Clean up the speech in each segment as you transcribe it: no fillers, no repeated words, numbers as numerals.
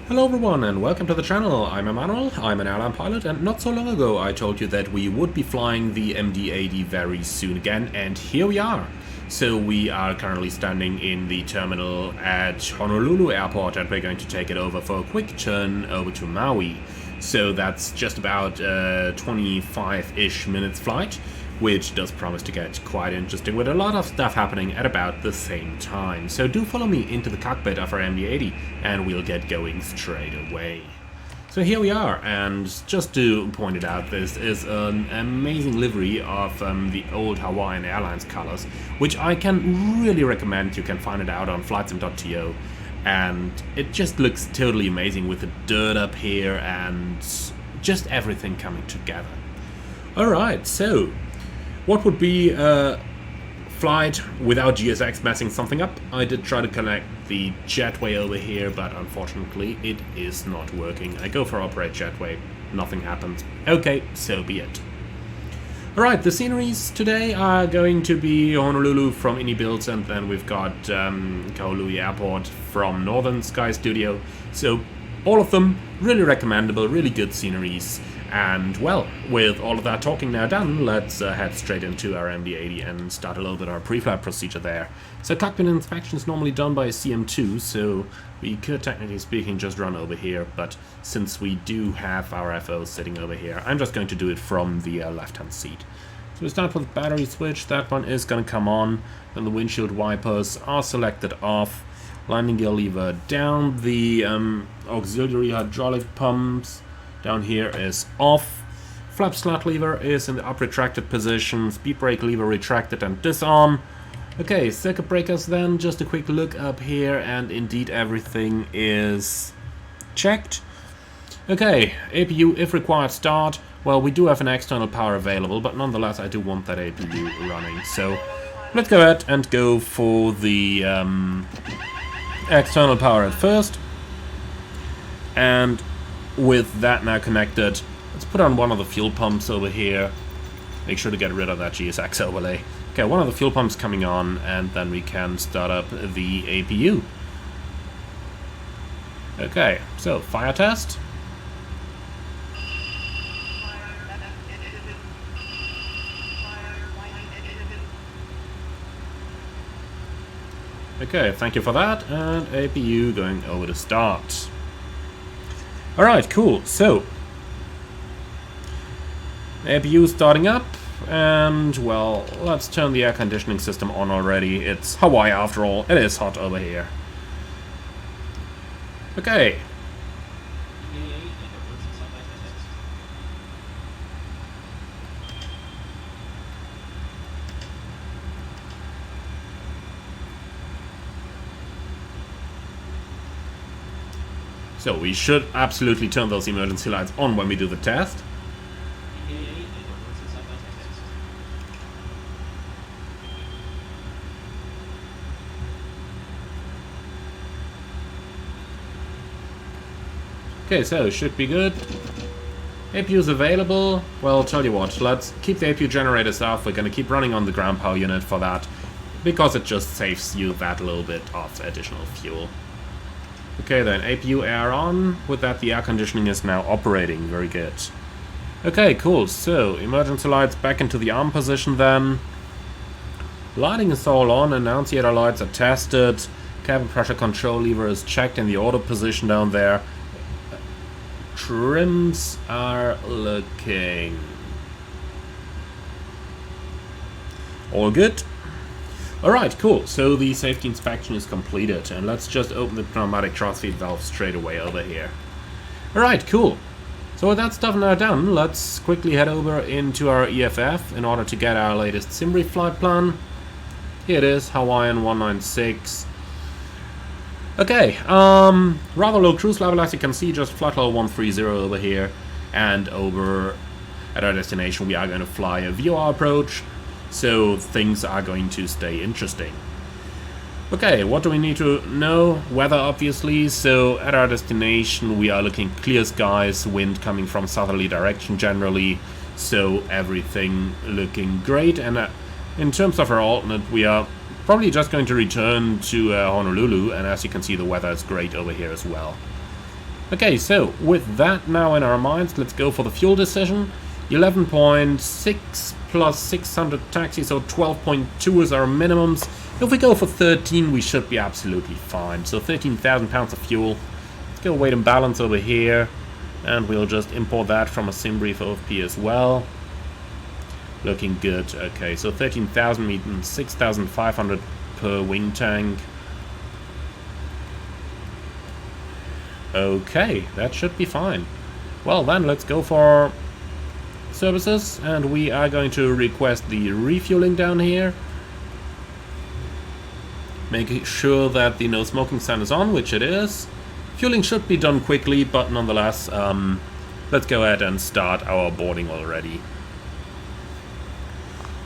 Hello everyone and welcome to the channel. I'm Emmanuel, I'm an airline pilot, and not so long ago I told you that we would be flying the MD-80 very soon again, and here we are. So we are currently standing in the terminal at Honolulu airport and we're going to take it over for a quick turn over to Maui. So that's just about a 25-ish minutes flight, which does promise to get quite interesting with a lot of stuff happening at about the same time. So do follow me into the cockpit of our MD-80 and we'll get going straight away. So here we are, and just to point it out, this is an amazing livery of the old Hawaiian Airlines colors, which I can really recommend. You can find it out on flightsim.to, and it just looks totally amazing with the dirt up here and just everything coming together. Alright, so what would be a flight without GSX messing something up? I did try to connect the jetway over here, but unfortunately it is not working. I go for operate jetway, nothing happens. Okay, so be it. Alright, the sceneries today are going to be Honolulu from Ini Builds, and then we've got Kahului Airport from Northern Sky Studio. So all of them really recommendable, really good sceneries. And well, with all of that talking now done, let's head straight into our MD-80 and start a little bit of our pre-flight procedure there. So cockpit inspection is normally done by CM2, so we could technically speaking just run over here, but since we do have our FO sitting over here, I'm just going to do it from the left-hand seat. So we start with the battery switch, that one is going to come on, then the windshield wipers are selected off, landing gear lever down, the auxiliary hydraulic pumps down here is off, flap slot lever is in the up retracted position, speed brake lever retracted and disarm. Okay, circuit breakers then, just a quick look up here, and indeed everything is checked. Okay, APU if required start. Well, we do have an external power available, but nonetheless I do want that APU running, so let's go ahead and go for the external power at first. And with that now connected, let's put on one of the fuel pumps over here. Make sure to get rid of that GSX overlay. Okay, one of the fuel pumps coming on, and then we can start up the APU. Okay, so fire test. Okay, thank you for that, and APU going over to start. Alright, cool, so APU starting up, and well, let's turn the air conditioning system on already. It's Hawaii after all, it is hot over here. Okay. So we should absolutely turn those emergency lights on when we do the test. Okay, so should be good. APU is available. Well, tell you what, let's keep the APU generators off. We're gonna keep running on the ground power unit for that, because it just saves you that little bit of additional fuel. Okay then, APU air on. With that, the air conditioning is now operating. Very good. Okay, cool. So, emergency lights back into the arm position then. Lighting is all on. Annunciator lights are tested. Cabin pressure control lever is checked in the auto position down there. Trims are looking all good. Alright, cool. So the safety inspection is completed, and let's just open the pneumatic thrust feed valve straight away over here. Alright, cool. So with that stuff now done, let's quickly head over into our EFF in order to get our latest SimRief flight plan. Here it is, Hawaiian 196. Okay, rather low cruise level as you can see, just flight level 130 over here, and over at our destination we are going to fly a VOR approach. So things are going to stay interesting. Okay, what do we need to know? Weather, obviously. So at our destination we are looking clear skies, wind coming from southerly direction generally, so everything looking great. And in terms of our alternate, we are probably just going to return to Honolulu, and as you can see the weather is great over here as well. Okay, so with that now in our minds, let's go for the fuel decision. 11.6 plus 600 taxi, so 12.2 is our minimums. If we go for 13, we should be absolutely fine. So 13,000 pounds of fuel. Let's go weight and balance over here. And we'll just import that from a SimBrief OFP as well. Looking good. Okay, so 13,000 means 6,500 per wing tank. Okay, that should be fine. Well then, let's go for services, and we are going to request the refueling down here. Making sure that the no smoking sign is on, which it is. Fueling should be done quickly, but nonetheless, let's go ahead and start our boarding already.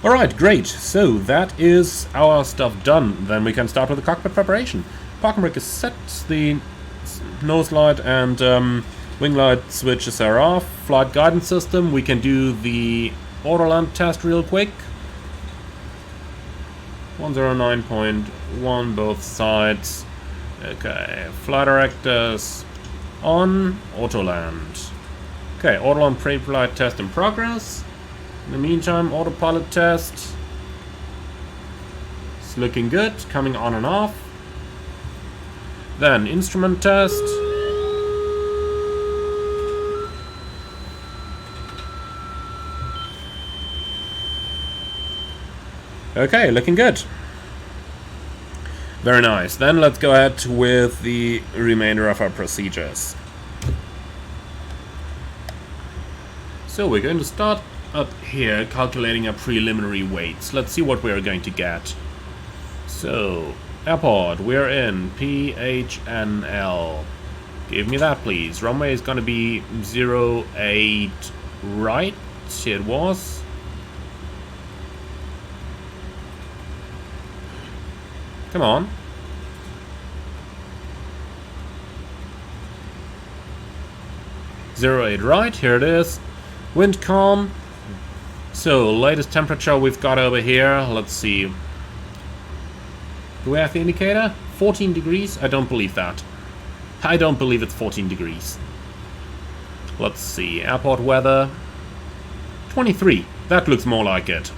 Alright, great. So that is our stuff done. Then we can start with the cockpit preparation. Parking brake is set, the nose light and wing light switches are off. Flight guidance system, we can do the autoland test real quick. 109.1 both sides. Okay, flight directors on, autoland. Okay, autoland pre-flight test in progress. In the meantime, autopilot test. It's looking good, coming on and off. Then instrument test. Okay, looking good. Very nice. Then let's go ahead with the remainder of our procedures. So we're going to start up here calculating our preliminary weights. Let's see what we're going to get. So, airport, we're in PHNL. Give me that, please. Runway is going to be 08 right. It was. Come on. 08 right, here it is. Wind calm. So, latest temperature we've got over here. Let's see. Do we have the indicator? 14 degrees? I don't believe that. I don't believe it's 14 degrees. Let's see. Airport weather. 23. That looks more like it.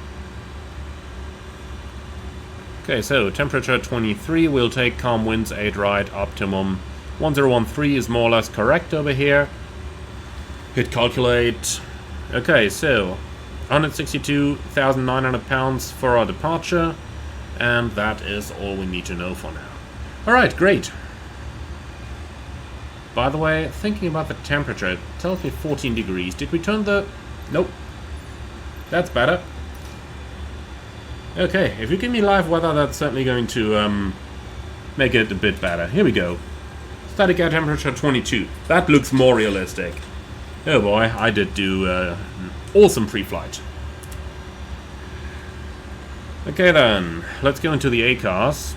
Okay, so temperature 23, we'll take calm winds 8 right, optimum 1013 is more or less correct over here. Hit calculate. Okay, so 162,900 pounds for our departure, and that is all we need to know for now. Alright, great. By the way, thinking about the temperature, it tells me 14 degrees. Did we turn the... Nope. That's better. Okay, if you give me live weather, that's certainly going to make it a bit better. Here we go. Static air temperature 22. That looks more realistic. Oh boy, I did do an awesome pre-flight. Okay then, let's go into the ACARS.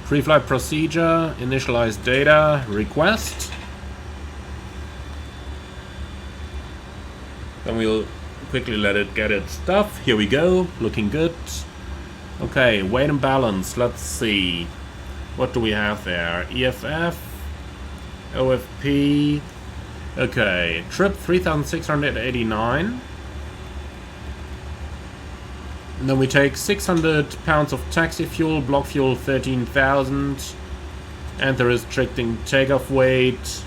Pre-flight procedure, initialize data, request. Then we'll quickly let it get its stuff. Here we go, looking good. Okay, weight and balance, let's see. What do we have there? EFF, OFP. Okay, trip 3,689. And then we take 600 pounds of taxi fuel, block fuel 13,000. And the restricting takeoff weight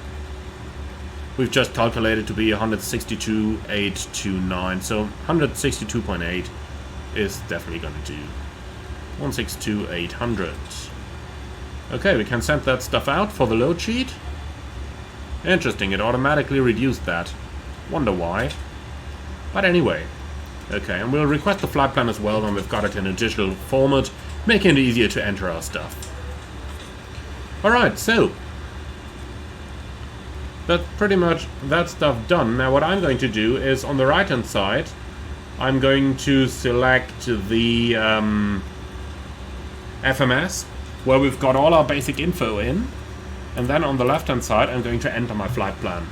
we've just calculated to be 162,829. So 162.8 is definitely going to do. 162,800. Okay, we can send that stuff out for the load sheet. Interesting, it automatically reduced that. Wonder why. But anyway. Okay, and we'll request the flight plan as well when we've got it in a digital format, making it easier to enter our stuff. Alright, so that's pretty much that stuff done. Now what I'm going to do is on the right hand side, I'm going to select the FMS, where we've got all our basic info in. And then on the left hand side, I'm going to enter my flight plan.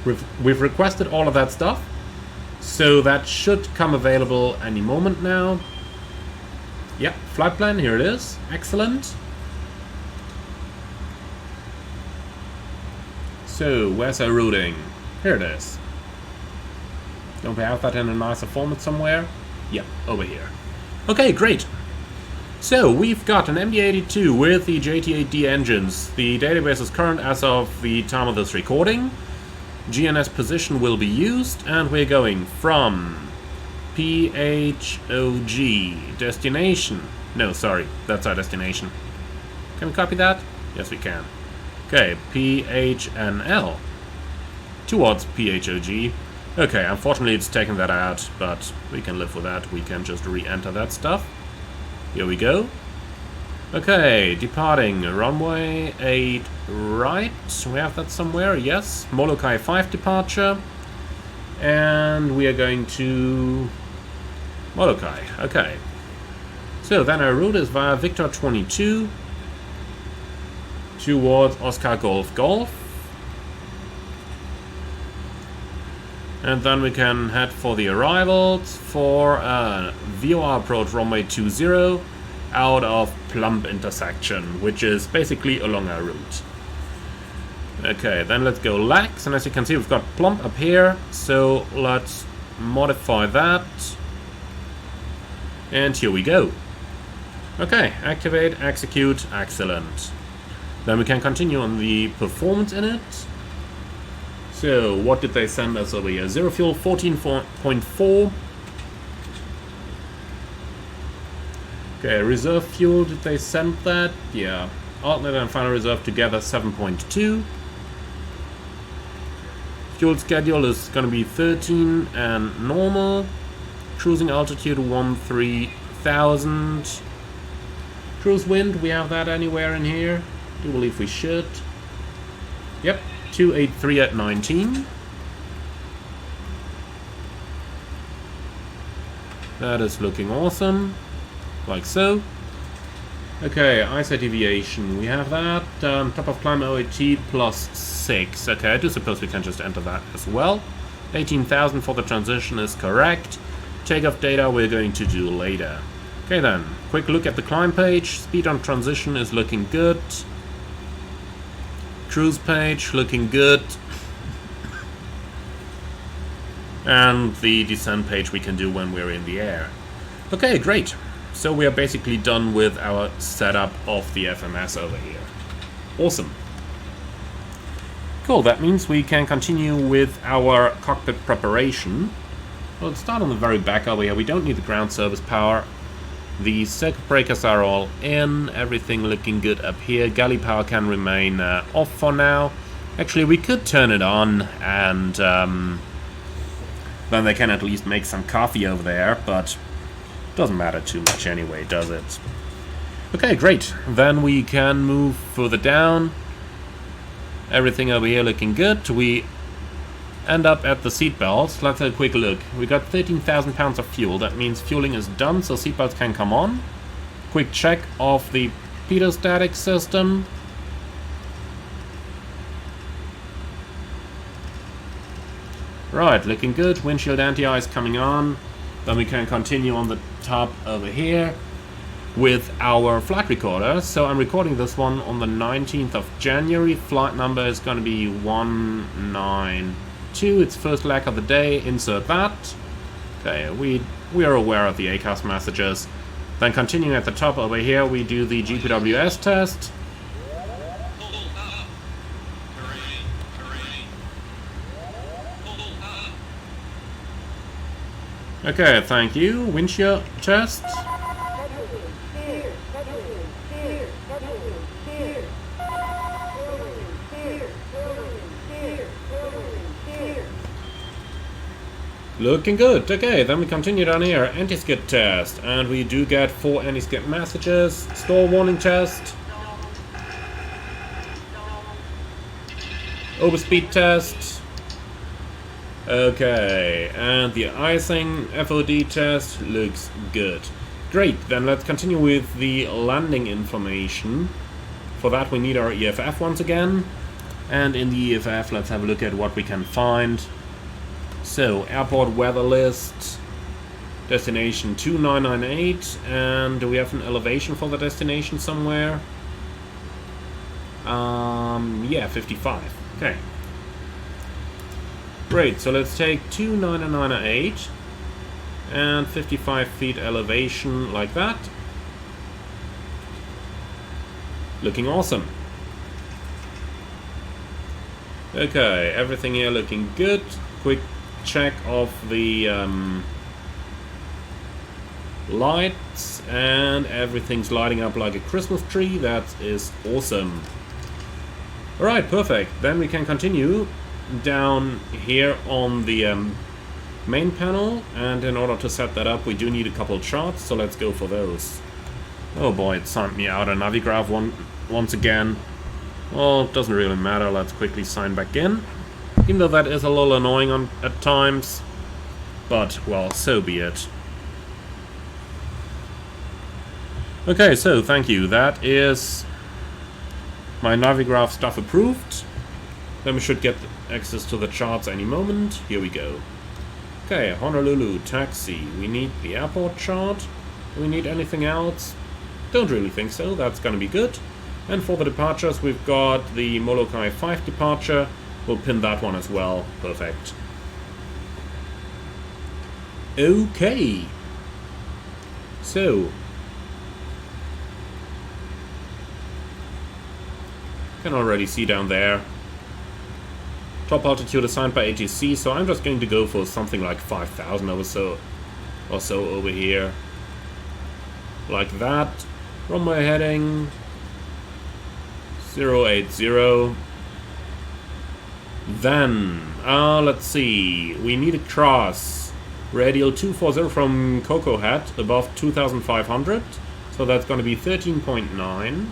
We've requested all of that stuff. So that should come available any moment now. Yeah, flight plan, here it is. Excellent. So, where's our routing? Here it is. Don't we have that in a nicer format somewhere? Yeah, over here. Okay, great. So, we've got an MD-82 with the JT8D engines. The database is current as of the time of this recording. GNS position will be used, and we're going from PHOG destination. No, sorry, that's our destination. Can we copy that? Yes, we can. Okay, PHNL towards PHOG. Okay, unfortunately it's taken that out, but we can live with that. We can just re-enter that stuff. Here we go. Okay, departing runway 8 right. We have that somewhere, yes. Molokai 5 departure. And we are going to Molokai, okay. So then our route is via Victor 22 towards Oscar Golf Golf. And then we can head for the arrivals for VOR approach runway 20 out of Plump intersection, which is basically along our route. Okay, then let's go lax, and as you can see we've got Plump up here, so let's modify that. And here we go. Okay, activate, execute, excellent. Then we can continue on the performance in it. So, what did they send us over here? Zero fuel, 14.4. Okay, reserve fuel, did they send that? Yeah. Alternate and final reserve together, 7.2. Fuel schedule is going to be 13 and normal. Cruising altitude, 13,000. Cruise wind, we have that anywhere in here? Do believe we should. Yep. 283 at 19. That is looking awesome. Like so. Okay, ISA deviation. We have that. Top of climb OAT plus 6. Okay, I do suppose we can just enter that as well. 18,000 for the transition is correct. Takeoff data we're going to do later. Okay then, quick look at the climb page. Speed on transition is looking good. Cruise page looking good. And the descent page we can do when we're in the air. Okay, great. So we are basically done with our setup of the FMS over here. Awesome. Cool, that means we can continue with our cockpit preparation. We'll start on the very back over here. We don't need the ground service power. The circuit breakers are all in, everything looking good up here. Galley power can remain off for now. Actually, we could turn it on and then they can at least make some coffee over there, but doesn't matter too much anyway, does it? Okay, great. Then we can move further down. Everything over here looking good. We end up at the seatbelts. Let's have a quick look. We got 13,000 pounds of fuel. That means fueling is done, so seatbelts can come on. Quick check of the pedostatic system. Right, looking good. Windshield anti-ice coming on. Then we can continue on the top over here with our flight recorder. So I'm recording this one on the 19th of January. Flight number is going to be 192. It's first leg of the day. Insert that. Okay, we are aware of the ACAS messages. Then continuing at the top over here, we do the GPWS test. Okay, thank you. Windshield test. Looking good. Okay, then we continue down here. Anti-skid test. And we do get 4 anti-skid messages. Store warning test. Overspeed test. Okay, and the icing FOD test looks good. Great, then let's continue with the landing information. For that we need our EFF once again. And in the EFF, let's have a look at what we can find. So, airport weather list, destination 2998, and do we have an elevation for the destination somewhere? Yeah, 55. Okay. Great, so let's take 29908 and 55 feet elevation like that. Looking awesome. Okay, everything here looking good. Quick check of the lights, and everything's lighting up like a Christmas tree. That is awesome. Alright, perfect. Then we can continue down here on the main panel, and in order to set that up we do need a couple charts, so let's go for those. Oh boy, it signed me out a Navigraph once again. Well, it doesn't really matter, let's quickly sign back in. Even though that is a little annoying at times, but well, so be it. Okay, so thank you. That is my Navigraph stuff approved. Then we should get access to the charts any moment. Here we go. Okay, Honolulu taxi. We need the airport chart. Do we need anything else? Don't really think so. That's gonna be good. And for the departures, we've got the Molokai 5 departure. We'll pin that one as well. Perfect. Okay. So, can already see down there. Top altitude assigned by ATC, so I'm just going to go for something like 5,000 or so over here. Like that. Runway heading 080. Then, let's see. We need a cross. Radial 240 from Coco Hat above 2,500. So that's going to be 13.9.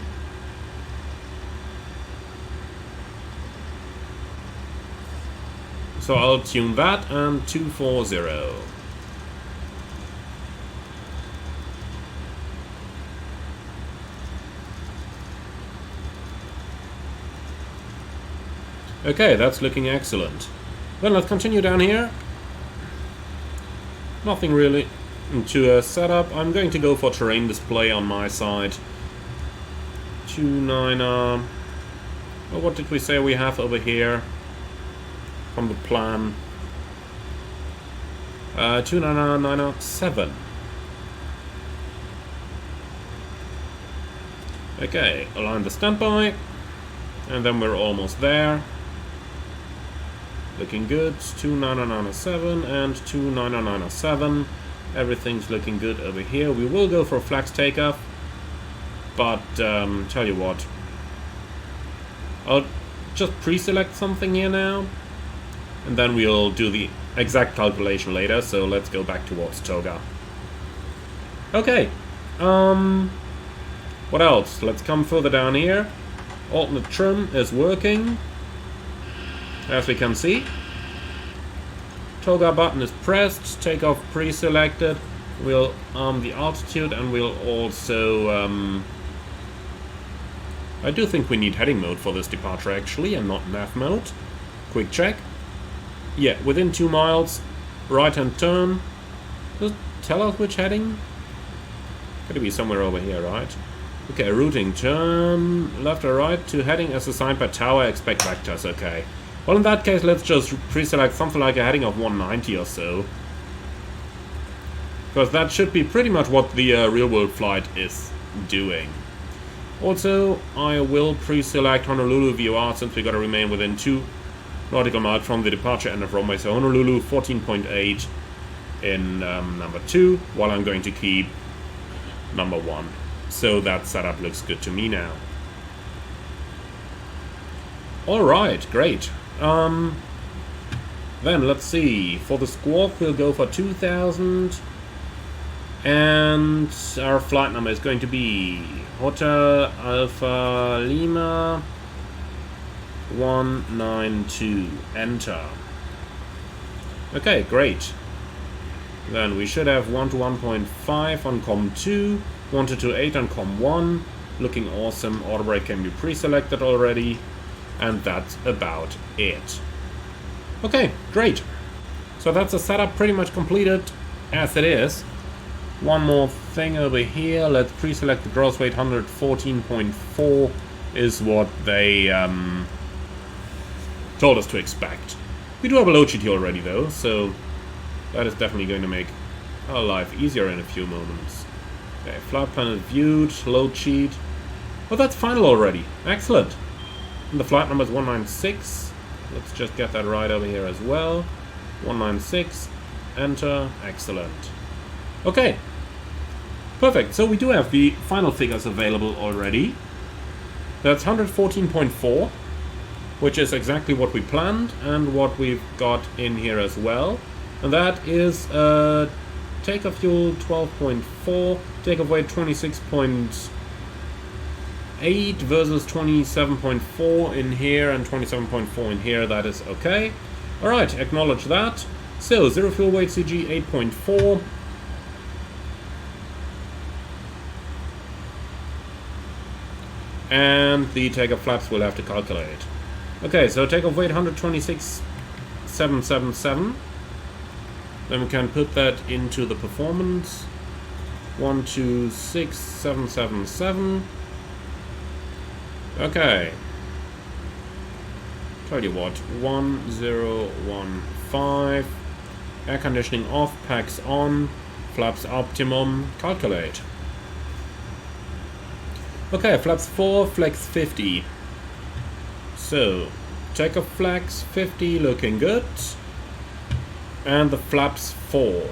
So I'll tune that and 240. Okay, that's looking excellent. Then let's continue down here. Nothing really to set up. I'm going to go for terrain display on my side. 29. Well, what did we say we have over here? From the plan. 29907. Okay, align the standby. And then we're almost there. Looking good. 29907 and 29907. Everything's looking good over here. We will go for flex takeoff. But, tell you what. I'll just pre-select something here now. And then we'll do the exact calculation later, so let's go back towards Toga. Okay. What else? Let's come further down here. Alternate trim is working, as we can see. Toga button is pressed, takeoff pre-selected. We'll arm the altitude, and we'll also... I do think we need heading mode for this departure actually, and not nav mode. Quick check. Yeah, within 2 miles, right-hand turn. Does it tell us which heading? Gotta be somewhere over here, right? Okay, routing, turn left or right to heading as assigned by tower, expect vectors, okay. Well, in that case, let's just pre-select something like a heading of 190 or so. Because that should be pretty much what the real-world flight is doing. Also, I will pre-select Honolulu VOR since we gotta remain within 2 nautical miles from the departure end of runway. So Honolulu 14.8 in number 2, while I'm going to keep number 1. So that setup looks good to me now. Alright, great. Then let's see. For the squawk, we'll go for 2,000. And our flight number is going to be Hotel Alpha Lima 192. Enter. Okay, great. Then we should have 1 to 1.5 on COM 2, 1 to 28 on COM 1. Looking awesome. Auto brake can be pre-selected already. And that's about it. Okay, great. So that's the setup pretty much completed as it is. One more thing over here. Let's pre-select the gross weight. 114.4 is what they told us to expect. We do have a load sheet here already though, so that is definitely going to make our life easier in a few moments. Okay, flight plan is viewed, load sheet. Oh, that's final already. Excellent. And the flight number is 196. Let's just get that right over here as well. 196. Enter. Excellent. Okay. Perfect. So we do have the final figures available already. That's 114.4, which is exactly what we planned and what we've got in here as well. And that is takeoff fuel 12.4, takeoff weight 26.8 versus 27.4 in here and 27.4 in here. That is okay. Alright, acknowledge that. So, zero fuel weight CG 8.4. And the takeoff flaps we'll have to calculate. Okay, so takeoff weight 126,777. Then we can put that into the performance. 126,777. Okay. Tell you what, 1015. Air conditioning off, packs on, flaps optimum, calculate. Okay, flaps 4, flex 50. So, takeoff flex 50, looking good. And the flaps 4.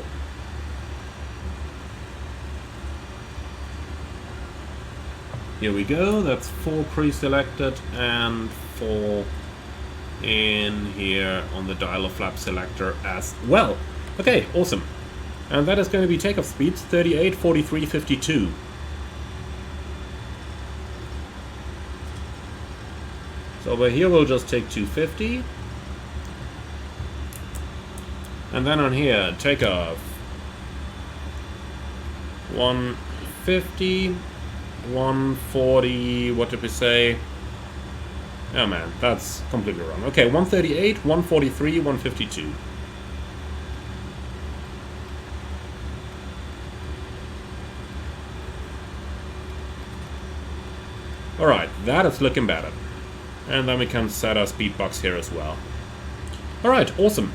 Here we go, that's 4 pre-selected and 4 in here on the dial of flap selector as well. Okay, awesome. And that is going to be takeoff speeds 38, 43, 52. So over here we'll just take 250. And then on here, takeoff 150, 140, what did we say? Oh man, that's completely wrong. Okay, 138, 143, 152. Alright, that is looking better. And then we can set our speed box here as well. Alright, awesome.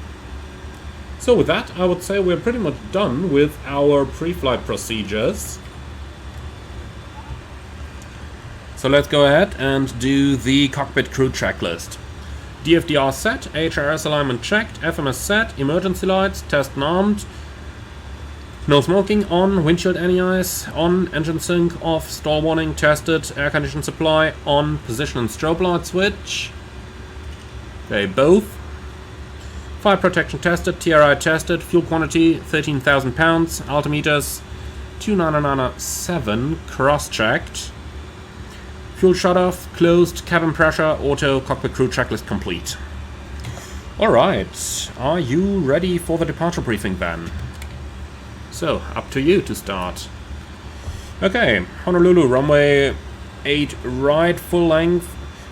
So with that, I would say we're pretty much done with our pre-flight procedures. So let's go ahead and do the cockpit crew checklist. DFDR set, HRS alignment checked, FMS set, emergency lights, test armed, no smoking on, windshield anti-ice on, engine sync off, stall warning tested, air condition supply on, position and strobe light switch. Okay, both. Fire protection tested, TRI tested, fuel quantity 13,000 pounds, altimeters 2997, cross-checked. Fuel shut-off, closed, cabin pressure, auto, cockpit crew checklist complete. Alright, are you ready for the departure briefing then? So, up to you to start. Okay, Honolulu, runway 8 right, full length,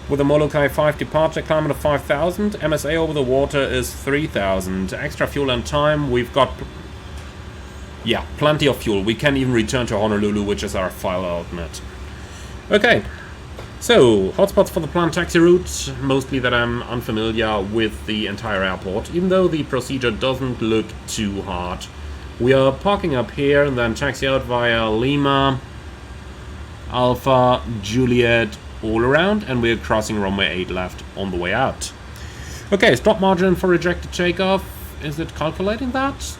with a Molokai 5 departure, climate of 5,000, MSA over the water is 3,000. Extra fuel and time, we've got... yeah, plenty of fuel. We can even return to Honolulu, which is our final alternate. Okay. So, hotspots for the planned taxi route, mostly that I'm unfamiliar with the entire airport, even though the procedure doesn't look too hard. We are parking up here and then taxi out via Lima, Alpha, Juliet, all around, and we're crossing runway 8 left on the way out. Okay, stop margin for rejected takeoff. Is it calculating that?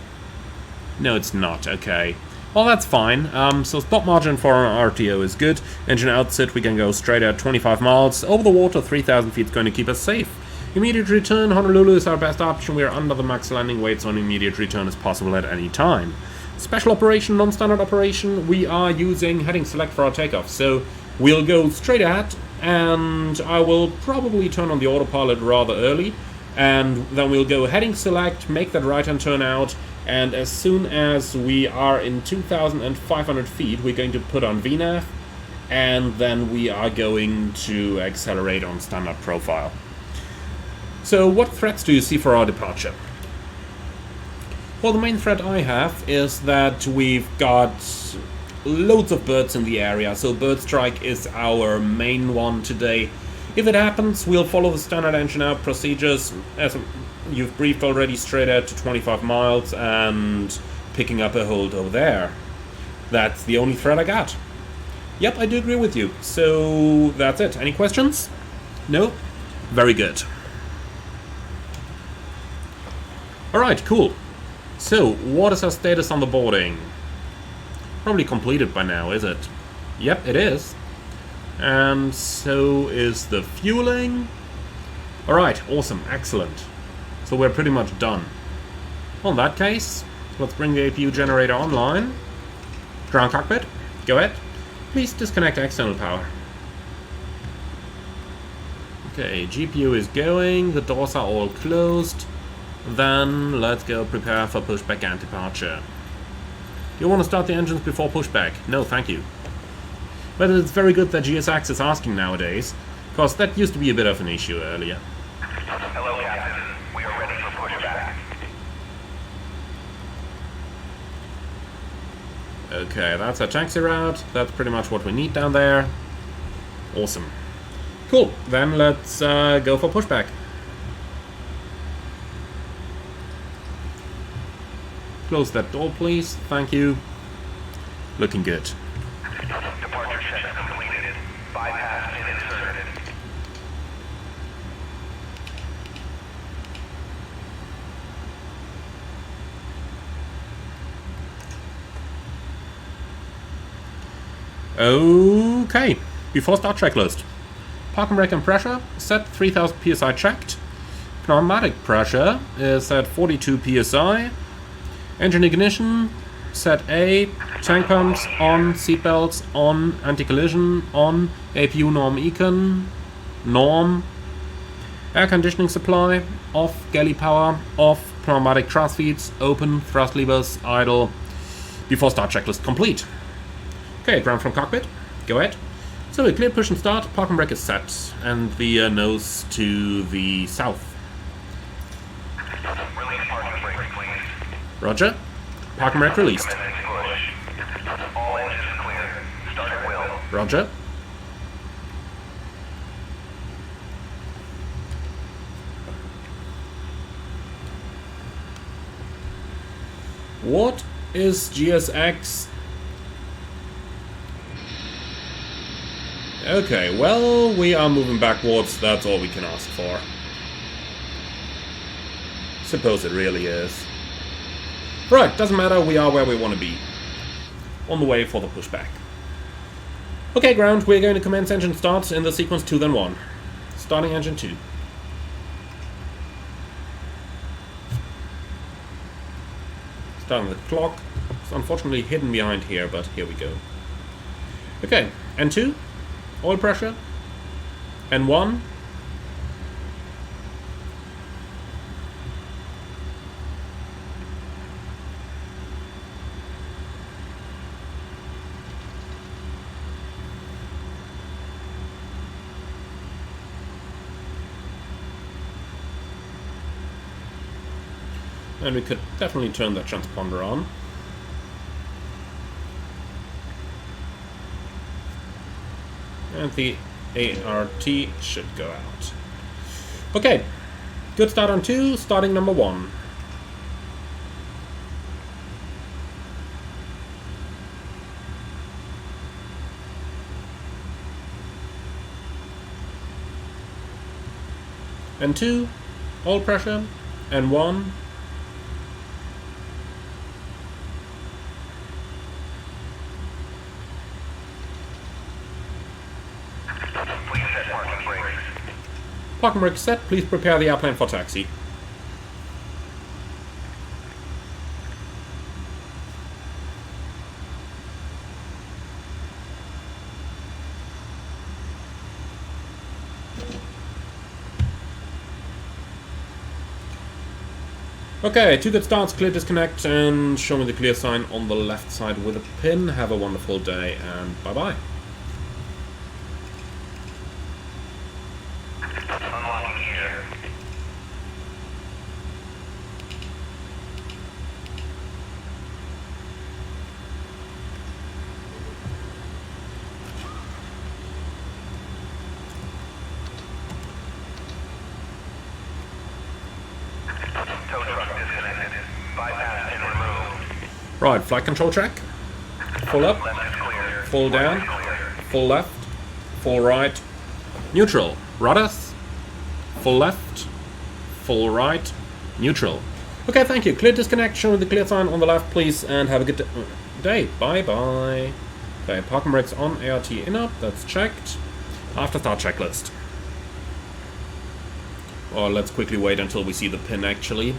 No, it's not. Okay. Well, that's fine. So stop margin for our RTO is good. Engine outset, we can go straight at 25 miles. Over the water, 3,000 feet is going to keep us safe. Immediate return, Honolulu is our best option. We are under the max landing weight, so an immediate return is possible at any time. Special operation, non-standard operation, we are using heading select for our takeoff. So we'll go straight ahead, and I will probably turn on the autopilot rather early. And then we'll go heading select, make that right-hand turn out, and as soon as we are in 2,500 feet, we're going to put on VNAV, and then we are going to accelerate on standard profile. So what threats do you see for our departure? Well, the main threat I have is that we've got loads of birds in the area, so bird strike is our main one today. If it happens, we'll follow the standard engine out procedures, as you've briefed already, straight out to 25 miles and picking up a hold over there. That's the only threat I got. Yep, I do agree with you. So that's it. Any questions? No? Very good. Alright, cool. So, what is our status on the boarding? Probably completed by now, is it? Yep, it is. And so is the fueling. Alright, awesome, excellent. So we're pretty much done. Well, in that case, let's bring the APU generator online. Ground cockpit, go ahead. Please disconnect external power. Okay, GPU is going, the doors are all closed. Then let's go prepare for pushback and departure. Do you want to start the engines before pushback? No, thank you. But it's very good that GSX is asking nowadays, because that used to be a bit of an issue earlier. Hello, Captain. We are ready for pushback. Okay, that's our taxi route. That's pretty much what we need down there. Awesome. Cool, then let's go for pushback. Close that door, please. Thank you. Looking good. Departure check completed. Bypass pin inserted. Okay, before start checklist. Park and brake and pressure set 3000 psi checked. Pneumatic pressure is at 42 psi. Engine ignition set A. Tank pumps on. Seatbelts on. Anti-collision on. APU norm econ norm. Air conditioning supply off. Galley power off. Pneumatic thrust feeds open. Thrust levers idle. Before start checklist complete. Okay, ground from cockpit. Go ahead. So we clear push and start. Park and brake is set, and the nose to the south. Release parking brake, please. Roger. Park and brake released. Commencing push. All engines clear. Start at will. Roger. What is GSX? Okay, well, we are moving backwards. That's all we can ask for. Suppose it really is. Right, doesn't matter, we are where we want to be. On the way for the pushback. Okay, ground, we're going to commence engine start in the sequence 2 then 1. Starting engine 2. Starting the clock. It's unfortunately hidden behind here, but here we go. Okay, N2. Oil pressure. N1. And we could definitely turn that transponder on. And the ART should go out. Okay, good start on 2, starting number 1. And 2, oil pressure, and 1. Park and brake set, please prepare the airplane for taxi. Okay, 2 good starts, clear disconnect, and show me the clear sign on the left side with a pin. Have a wonderful day, and bye-bye. Unlocking gear. Right, flight control check. Full up, Left is clear. full down, Clear. full left, full right, neutral. Rudders, full left, full right, neutral. Okay, thank you. Clear disconnect, show me the clear sign on the left, please, and have a good day. Bye-bye. Okay, parking brakes on, ART in up, that's checked. After start checklist. Or let's quickly wait until we see the pin actually.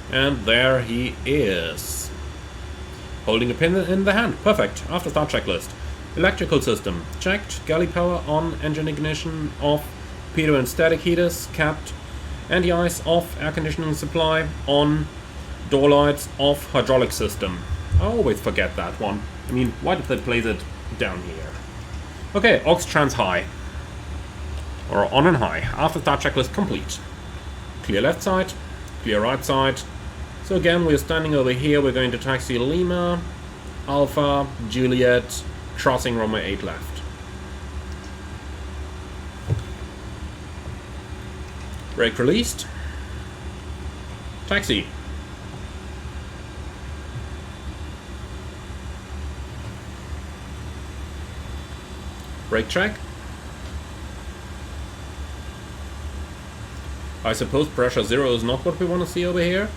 And there he is. Holding a pin in the hand. Perfect. After start checklist. Electrical system. Checked. Galley power on. Engine ignition off. Pitot and static heaters capped. Anti-ice off. Air conditioning supply on. Door lights off. Hydraulic system. I always forget that one. I mean, why did they place it down here? Okay, aux trans high. Or on and high. After start checklist complete. Clear left side. Clear right side. So again, we're standing over here. We're going to taxi Lima, Alpha, Juliet, crossing runway 8 left. Brake released. Taxi. Brake check. I suppose pressure 0 is not what we want to see over here.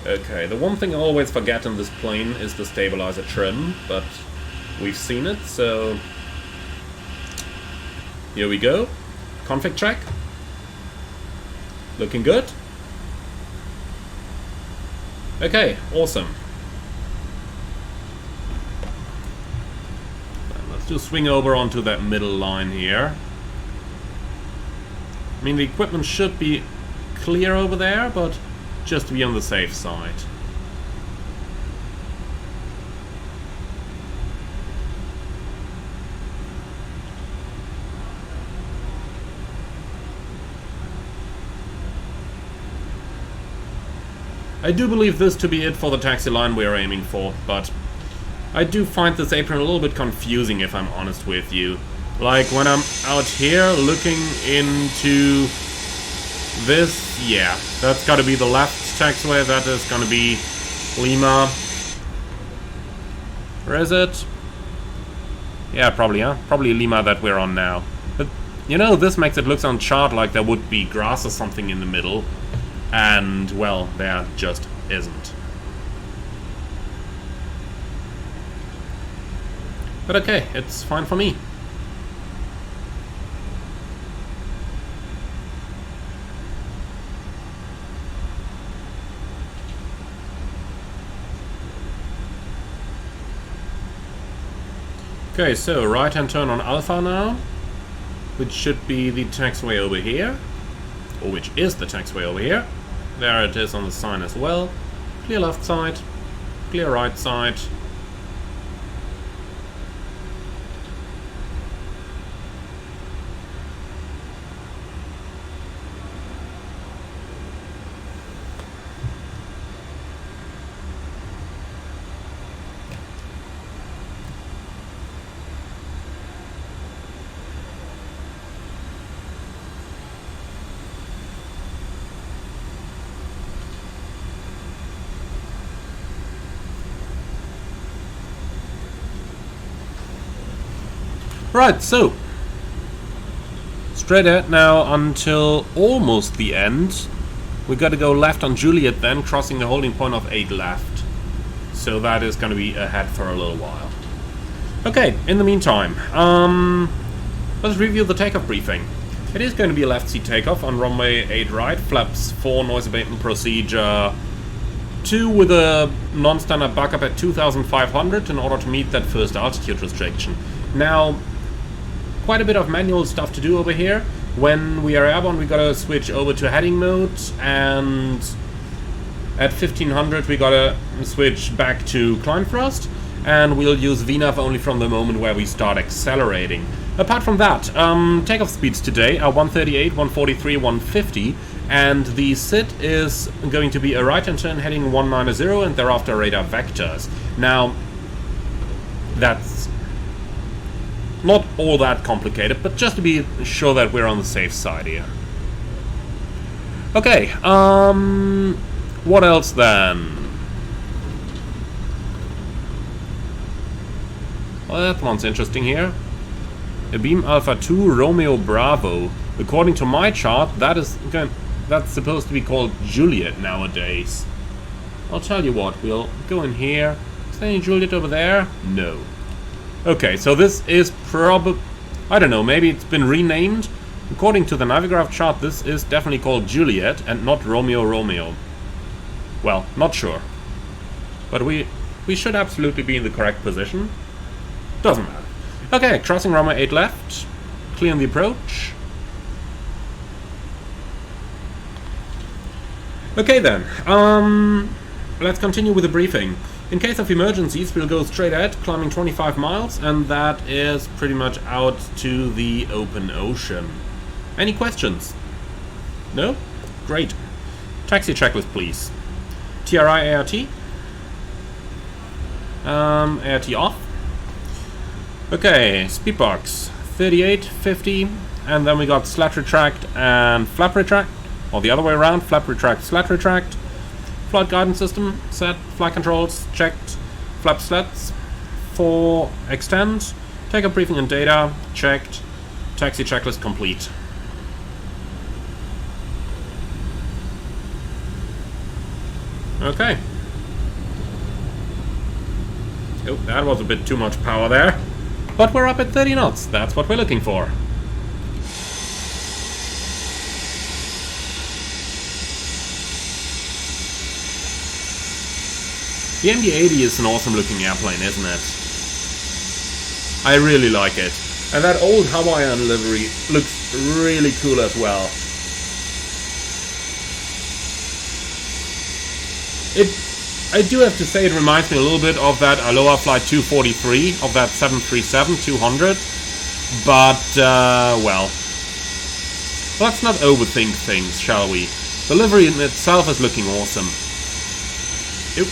Okay, the one thing I always forget in this plane is the stabilizer trim, but we've seen it, so here we go. Config check. Looking good. Okay, awesome. Let's just swing over onto that middle line here. I mean, the equipment should be clear over there, but just to be on the safe side. I do believe this to be it for the taxi line we are aiming for, but I do find this apron a little bit confusing if I'm honest with you. Like when I'm out here looking into this, yeah, that's gotta be the left taxiway, that is gonna be Lima. Where is it? Yeah, probably, huh? Probably Lima that we're on now. But, you know, this makes it look on chart like there would be grass or something in the middle. And, well, there just isn't. But okay, it's fine for me. Okay, so right-hand turn on Alpha now, which should be the taxiway over here, or which is the taxiway over here. There it is on the sign as well. Clear left side, clear right side. Right, so straight ahead now until almost the end. We got to go left on Juliet then, crossing the holding point of 8 left. So that is going to be ahead for a little while. Okay, in the meantime, let's review the takeoff briefing. It is going to be a left seat takeoff on runway 8 right, flaps 4, noise abatement procedure 2 with a non-standard backup at 2,500 in order to meet that first altitude restriction. Now, quite a bit of manual stuff to do over here. When we are airborne, we gotta switch over to heading mode, and at 1500 we gotta switch back to climb thrust, and we'll use VNAV only from the moment where we start accelerating. Apart from that, takeoff speeds today are 138, 143, 150, and the SID is going to be a right-hand turn heading 190 and thereafter radar vectors. Now, that's Not all that complicated, but just to be sure that we're on the safe side here. Okay, what else then? Well, that one's interesting here. A Beam Alpha 2 Romeo Bravo. According to my chart, that's supposed to be called Juliet nowadays. I'll tell you what, we'll go in here. Is there any Juliet over there? No. Okay, so this is probably... I don't know, maybe it's been renamed. According to the Navigraph chart, this is definitely called Juliet and not Romeo. Well, not sure. But we should absolutely be in the correct position. Doesn't matter. Okay, crossing runway 8 left. Clearing the approach. Okay then, let's continue with the briefing. In case of emergencies, we'll go straight ahead, climbing 25 miles, and that is pretty much out to the open ocean. Any questions? No? Great. Taxi checklist, please. TRI ART. ART off. Okay, speed box 38, 50, and then we got slat retract and flap retract, or the other way around, flap retract, slat retract. Flight guidance system set, flight controls checked, flap slats for extend, takeoff briefing and data checked, taxi checklist complete. Okay. Oh, that was a bit too much power there. But we're up at 30 knots, that's what we're looking for. The MD-80 is an awesome looking airplane, isn't it? I really like it. And that old Hawaiian livery looks really cool as well. I do have to say it reminds me a little bit of that Aloha Flight 243, of that 737-200. But, well, let's not overthink things, shall we? The livery in itself is looking awesome. Oop.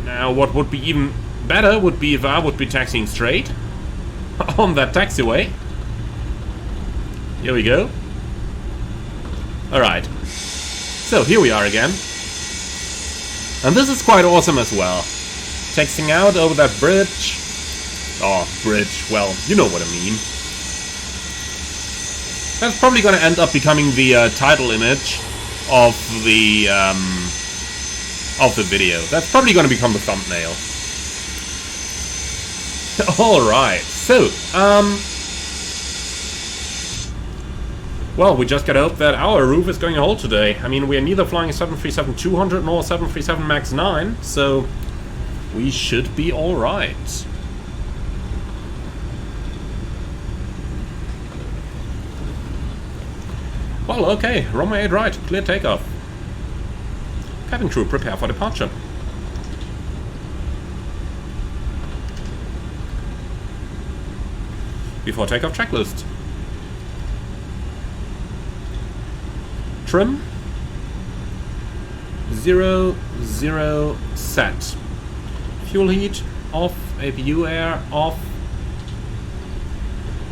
Now, what would be even better would be if I would be taxiing straight on that taxiway. Here we go. Alright. So, here we are again. And this is quite awesome as well. Taxiing out over that bridge. Oh, bridge. Well, you know what I mean. That's probably going to end up becoming the title image of the video. That's probably going to become the thumbnail. Alright, so, well, we just gotta hope that our roof is going to hold today. I mean, we are neither flying a 737-200 nor a 737 MAX 9, so we should be alright. Well, okay, runway 8 right, clear takeoff. Cabin crew, prepare for departure. Before takeoff checklist. Trim. 0, 0, set. Fuel heat off, APU air off.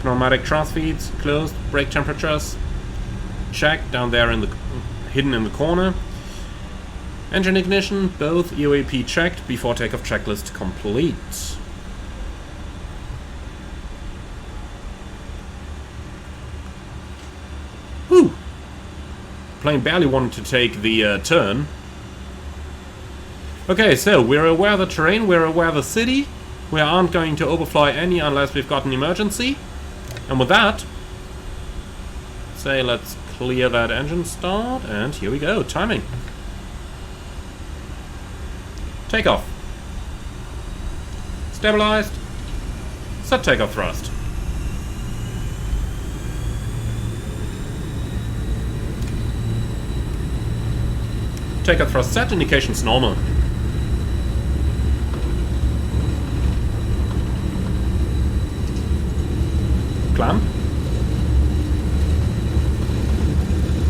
Pneumatic transfer feeds closed, brake temperatures checked down there in the hidden in the corner. Engine ignition, both EOAP checked, before takeoff checklist complete. Whew! Plane barely wanted to take the turn. Okay, so we're aware of the terrain, we're aware of the city. We aren't going to overfly any unless we've got an emergency. And with that, say let's clear that engine start, and here we go, timing. Takeoff. Stabilized. Set takeoff thrust. Takeoff thrust set, indications normal. Clamp.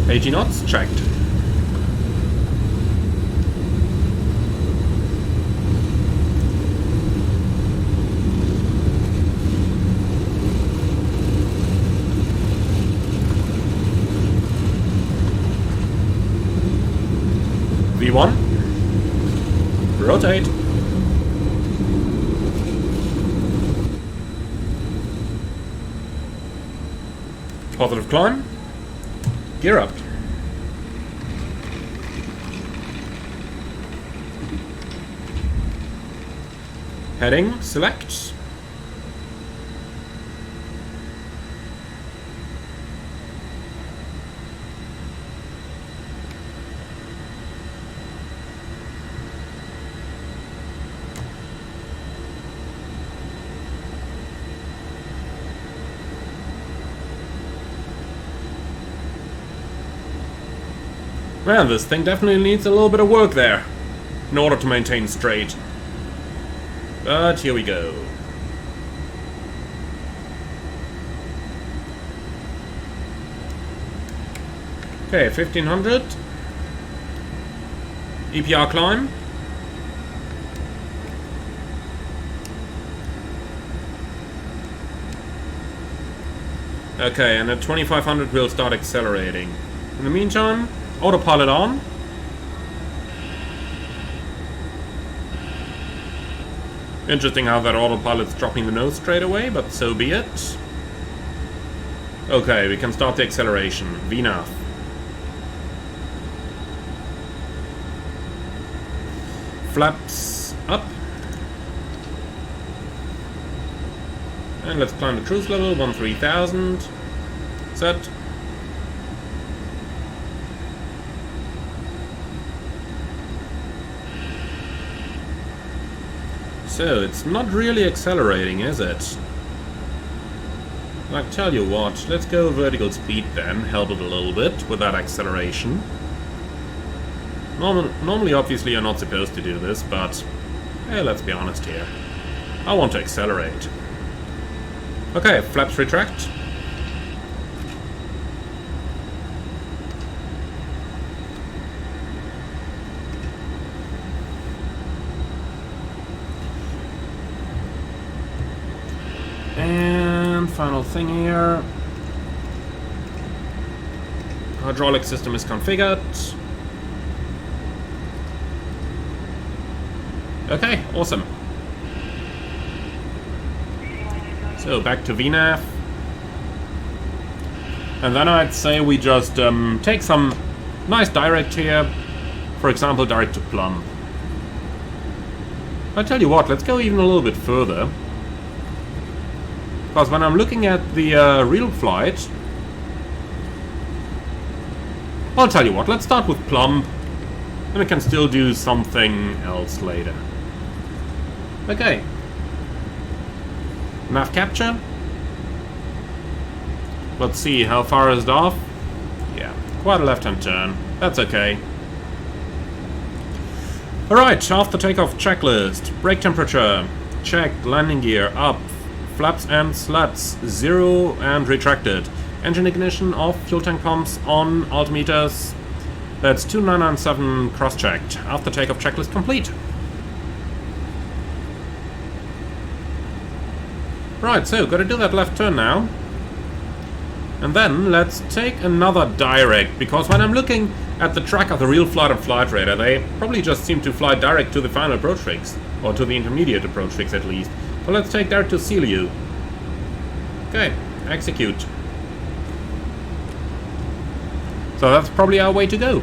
80 knots, checked. Rotate. Positive climb. Gear up. Heading, select. Man, this thing definitely needs a little bit of work there in order to maintain straight. But here we go. Okay, 1500. EPR climb. Okay, and at 2500 we'll start accelerating. In the meantime, autopilot on. Interesting how that autopilot's dropping the nose straight away, but so be it. Okay, we can start the acceleration. VNAV. Flaps up. And let's climb the cruise level, 13,000. Set. So, it's not really accelerating, is it? I tell you what, let's go vertical speed then, help it a little bit with that acceleration. Normally, obviously, you're not supposed to do this, but hey, let's be honest here. I want to accelerate. Okay, flaps retract. And final thing here. Hydraulic system is configured. Okay, awesome. So back to VNAV. And then I'd say we just take some nice direct here. For example, direct to plumb. I tell you what, let's go even a little bit further. Because when I'm looking at the real flight, I'll tell you what, let's start with plumb, and we can still do something else later. Okay. Nav capture. Let's see, how far is it off? Yeah, quite a left-hand turn. That's okay. Alright, after takeoff checklist. Brake temperature. Checked. Landing gear up. Flaps and slats 0 and retracted. Engine ignition off, fuel tank pumps on, altimeters. That's 2997 cross-checked. After takeoff checklist complete. Right, so gotta do that left turn now. And then let's take another direct, because when I'm looking at the track of the real flight and flight radar, they probably just seem to fly direct to the final approach fix, or to the intermediate approach fix at least. So let's take direct to CLU. Okay, execute. So that's probably our way to go.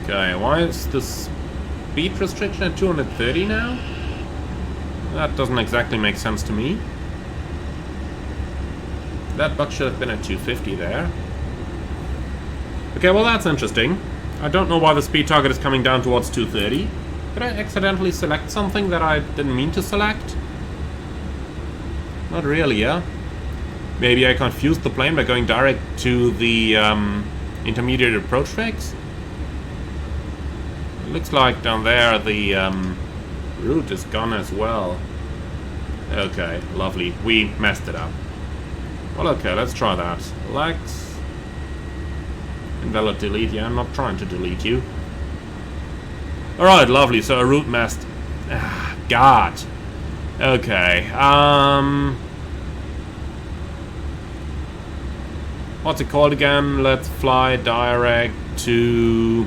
Okay, why is the speed restriction at 230 now? That doesn't exactly make sense to me. That buck should have been at 250 there. Okay, well that's interesting. I don't know why the speed target is coming down towards 230. Did I accidentally select something that I didn't mean to select? Not really, yeah? Maybe I confused the plane by going direct to the intermediate approach fix? It looks like down there the route is gone as well. Okay, lovely. We messed it up. Well, okay, let's try that. Relax. Invalid delete. Yeah, I'm not trying to delete you. Alright, lovely. So a route messed. Ah, God. Okay. What's it called again? Let's fly direct to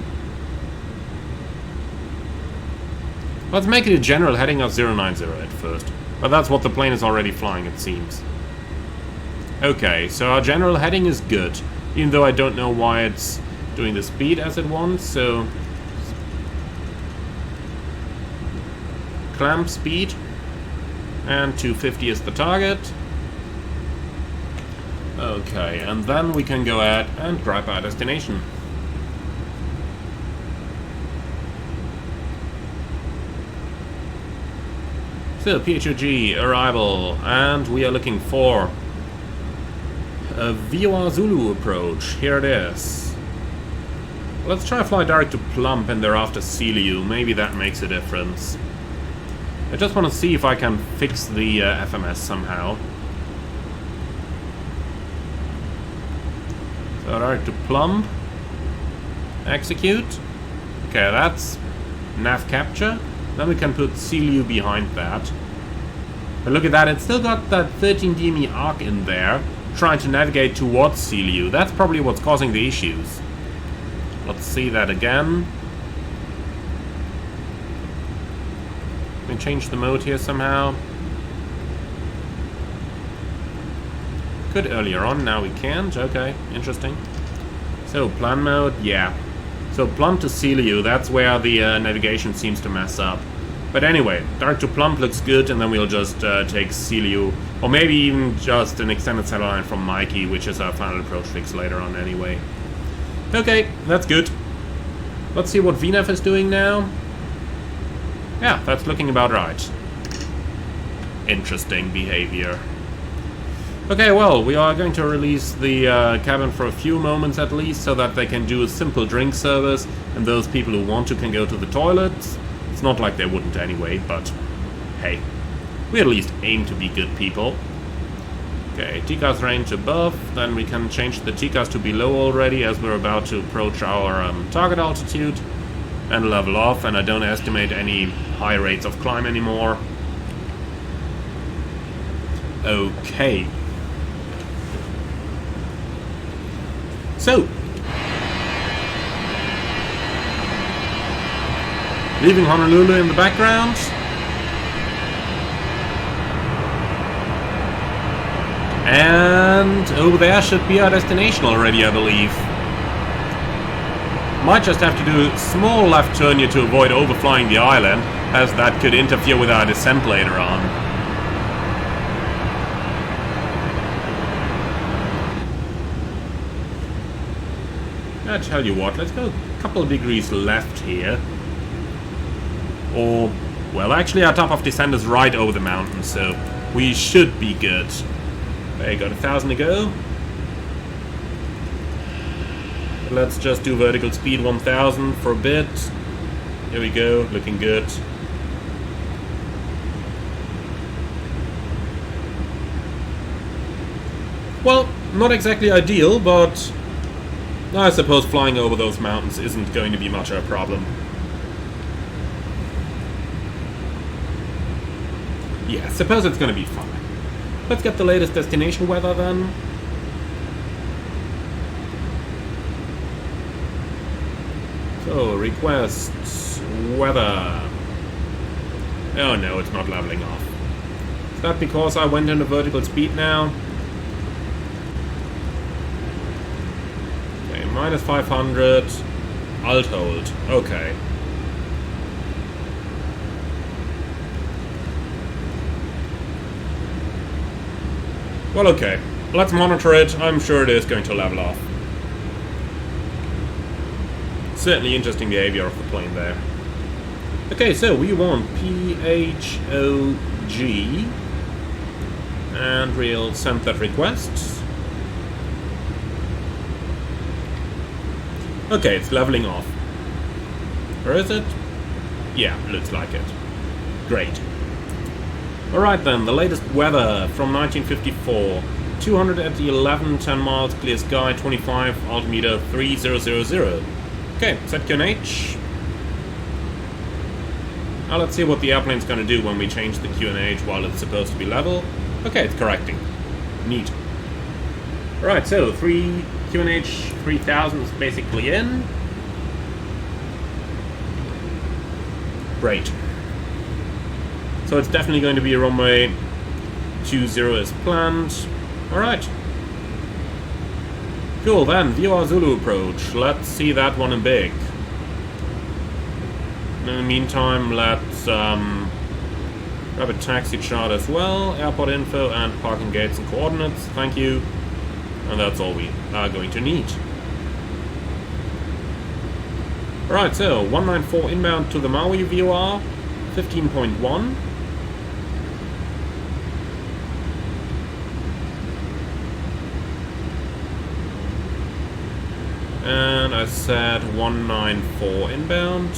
Let's make it a general heading of 090 at first. But that's what the plane is already flying, it seems. Okay, so our general heading is good. Even though I don't know why it's doing the speed as it wants, so... Clamp speed. And 250 is the target. Okay, and then we can go ahead and grab our destination. So, PHOG, arrival, and we are looking for a VOA Zulu approach. Here it is. Let's try to fly direct to Plump and thereafter Sealiu. Maybe that makes a difference. I just want to see if I can fix the FMS somehow. So, direct to Plump. Execute. Okay, that's nav capture. Then we can put Sealiu behind that. But look at that, it's still got that 13 DME arc in there, trying to navigate towards Sealiu. That's probably what's causing the issues. Let's see that again. Can we change the mode here somehow? Could earlier on, now we can't. Okay, interesting. So, plan mode, yeah. So Plump to Sealiu, that's where the navigation seems to mess up. But anyway, direct to Plump looks good, and then we'll just take Sealiu, or maybe even just an extended satellite from Mikey, which is our final approach fix later on anyway. Okay, that's good. Let's see what VNAV is doing now. Yeah, that's looking about right. Interesting behavior. Okay, well, we are going to release the cabin for a few moments at least, so that they can do a simple drink service, and those people who want to can go to the toilets. It's not like they wouldn't anyway, but hey, we at least aim to be good people. Okay, TCAS range above, then we can change the TCAS to below already, as we're about to approach our target altitude, and level off, and I don't estimate any high rates of climb anymore. Okay. So, leaving Honolulu in the background. And over there should be our destination already, I believe. Might just have to do a small left turn here to avoid overflying the island, as that could interfere with our descent later on. I tell you what, let's go a couple of degrees left here. Or, well, actually our top of descent is right over the mountain, so we should be good. Okay, got 1,000 to go. Let's just do vertical speed 1,000 for a bit. Here we go, looking good. Well, not exactly ideal, but I suppose flying over those mountains isn't going to be much of a problem. Yeah, I suppose it's going to be fine. Let's get the latest destination weather then. So, requests, weather. Oh no, it's not leveling off. Is that because I went into vertical speed now? Minus 500, alt hold, okay. Well, okay, let's monitor it. I'm sure it is going to level off. Certainly interesting behavior of the plane there. Okay, so we want PHOG, and we'll send that request. Okay, it's leveling off. Or is it? Yeah, looks like it. Great. Alright then, the latest weather from 1954. 200 at the 11, 10 miles, clear sky, 25, altimeter 3000. Okay, set QNH. Now let's see what the airplane's going to do when we change the QNH while it's supposed to be level. Okay, it's correcting. Neat. Alright, so QNH 3000 is basically in. Great. So it's definitely going to be a runway 20 as planned. Alright. Cool, then, view our Zulu approach. Let's see that one in big. In the meantime, let's grab a taxi chart as well. Airport info and parking gates and coordinates. Thank you. And that's all we are going to need. Alright, so 194 inbound to the Maui VOR. 15.1. And I said 194 inbound.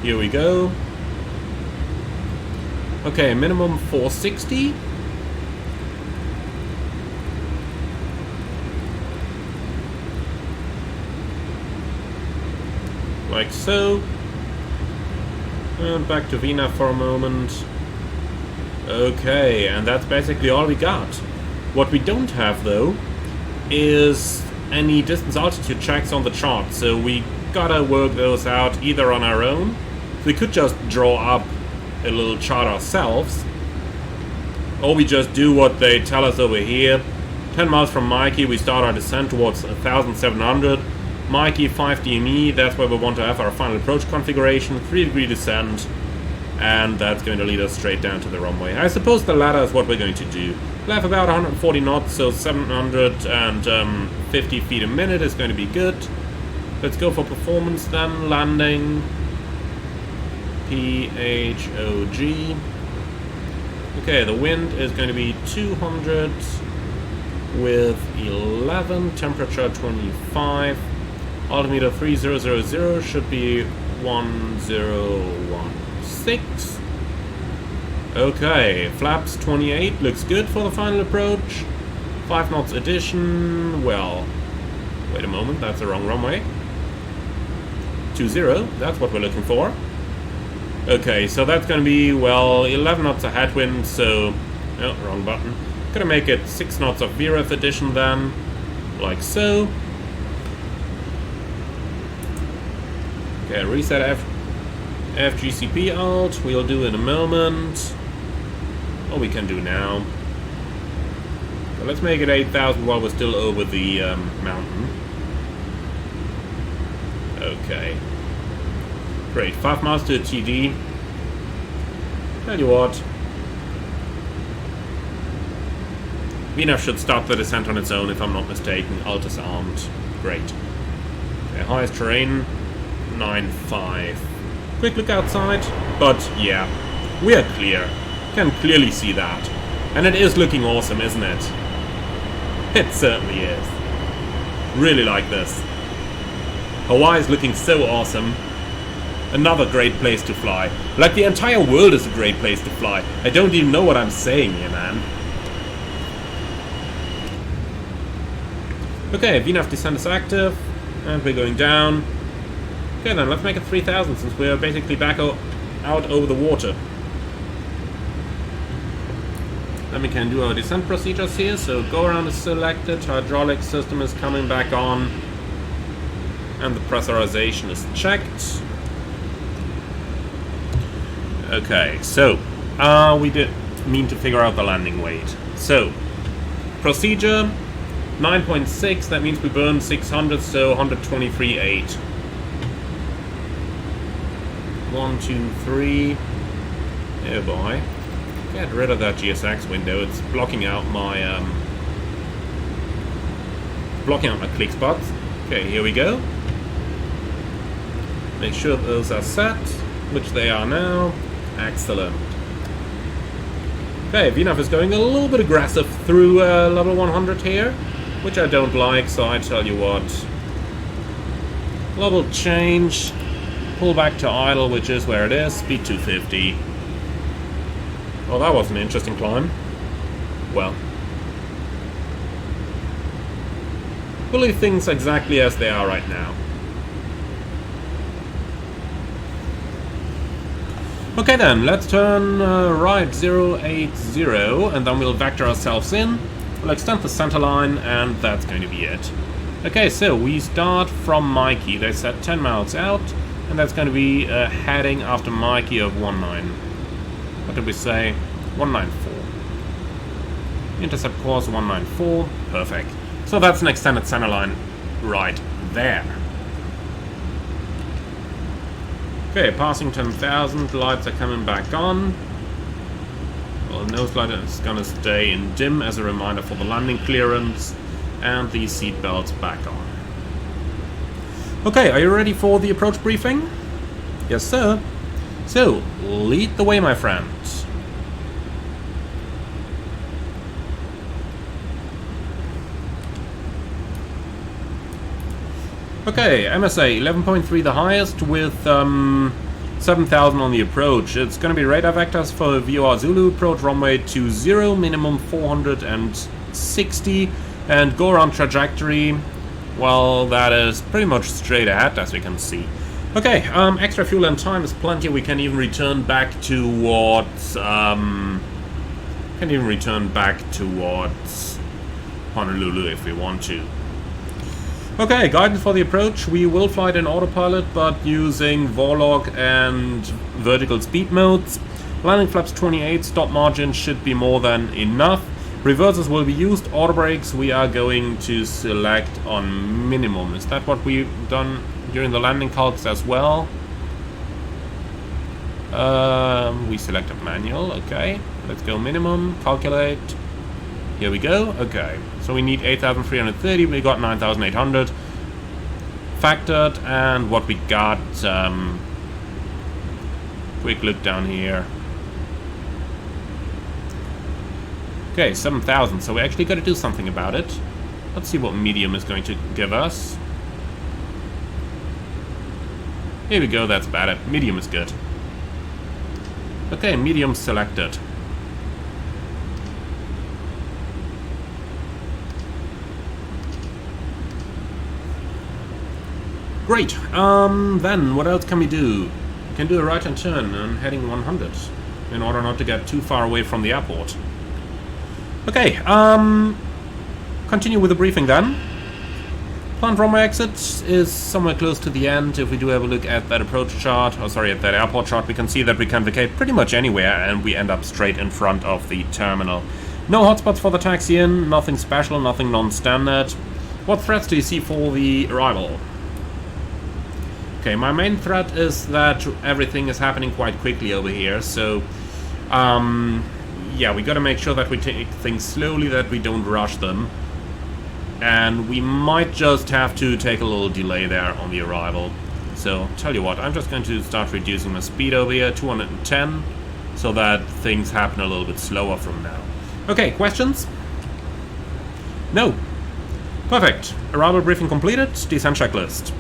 Here we go. Okay, minimum 460. Like so. And back to VNAV for a moment. Okay, and that's basically all we got. What we don't have, though, is any distance altitude checks on the chart, so we gotta work those out either on our own. We could just draw up a little chart ourselves, or we just do what they tell us over here. 10 miles from Mikey, we start our descent towards 1,700. Mikey 5 DME, that's where we want to have our final approach configuration, 3-degree descent. And that's going to lead us straight down to the runway. I suppose the latter is what we're going to do. We'll have about 140 knots, so 750 feet a minute is going to be good. Let's go for performance then. Landing. PHOG. Okay, the wind is going to be 200 with 11. Temperature 25. Altimeter 3000 should be 1016. Okay, flaps 28, looks good for the final approach. 5 knots addition, well, wait a moment, that's the wrong runway. 20, that's what we're looking for. Okay, so that's gonna be, well, 11 knots of headwind, so, oh, wrong button. Gonna make it 6 knots of VREF addition then, like so. Okay, reset FGCP alt, we'll do in a moment. Oh, we can do now. So let's make it 8,000 while we're still over the mountain. Okay. Great, 5 miles to TD. Tell you what. VNAV should start the descent on its own if I'm not mistaken. Alt is armed. Great. Okay, highest terrain, 9.5. Quick look outside, but yeah, we are clear. Can clearly see that. And it is looking awesome, isn't it? It certainly is. Really like this. Hawaii is looking so awesome. Another great place to fly. Like the entire world is a great place to fly. I don't even know what I'm saying here, man. Okay, VNAV descent is active. And we're going down. Okay then, let's make it 3,000 since we're basically back out over the water. Then we can do our descent procedures here. So go around is selected, hydraulic system is coming back on, and the pressurization is checked. Okay, so we did mean to figure out the landing weight. So procedure 9.6, that means we burn 600, so 123.8. 1, 2, 3. Oh boy. Get rid of that GSX window. It's blocking out my click spots. Okay, here we go. Make sure those are set, which they are now. Excellent. Okay, VNAV is going a little bit aggressive through level 100 here, which I don't like, so I tell you what. Level change. Pull back to idle, which is where it is. Speed 250. Oh, that was an interesting climb. Well. We'll leave things exactly as they are right now. Okay then, let's turn right 080, and then we'll vector ourselves in. We'll extend the center line, and that's going to be it. Okay, so we start from Mikey. They said 10 miles out, and that's going to be a heading after Mikey of 19. What did we say? 194. Intercept course 194. Perfect. So that's an extended centerline right there. Okay, passing 10,000. Lights are coming back on. Well, nose light is going to stay in dim as a reminder for the landing clearance. And the seat belts back on. Okay, are you ready for the approach briefing? Yes, sir. So, lead the way, my friend. Okay, MSA 11.3 the highest with 7,000 on the approach. It's going to be radar vectors for VOR Zulu, approach runway 20, minimum 460. And go around trajectory, well, that is pretty much straight ahead, as we can see. Okay, extra fuel and time is plenty. We can even return back towards Honolulu if we want to. Okay, guidance for the approach. We will fly it in autopilot, but using Vorlog and vertical speed modes. Landing flaps 28, stop margin should be more than enough. Reversers will be used. Auto brakes we are going to select on minimum. Is that what we've done during the landing calcs as well? We selected manual. Okay, let's go minimum. Calculate. Here we go. Okay, so we need 8,330. We got 9,800 factored, and what we got. Quick look down here. Okay, 7,000, so we actually got to do something about it. Let's see what medium is going to give us. Here we go, that's better. Medium is good. Okay, medium selected. Great, then what else can we do? We can do a right-hand turn and heading 100 in order not to get too far away from the airport. Okay, continue with the briefing then. Planned runway exit is somewhere close to the end. If we do have a look at that approach chart, at that airport chart, we can see that we can vacate pretty much anywhere and we end up straight in front of the terminal. No hotspots for the taxi in, nothing special, nothing non-standard. What threats do you see for the arrival? Okay, my main threat is that everything is happening quite quickly over here, so yeah, we gotta make sure that we take things slowly, that we don't rush them. And we might just have to take a little delay there on the arrival. So, tell you what, I'm just going to start reducing my speed over here, 210, so that things happen a little bit slower from now. Okay, questions? No. Perfect. Arrival briefing completed, descent checklist.